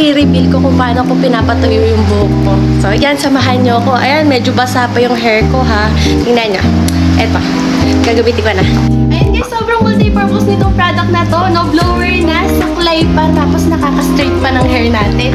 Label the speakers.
Speaker 1: i-reveal ko kung paano ko pinapatuyo yung buhok ko. So, yan, samahan nyo ko. Ayan, medyo basa pa yung hair ko, ha. Tingnan nyo. Eto, gagamitin ko na. Ayan guys, sobrang multi-purpose nitong product na to. No blower na, saklay pa, tapos nakaka-straight pa ng hair natin.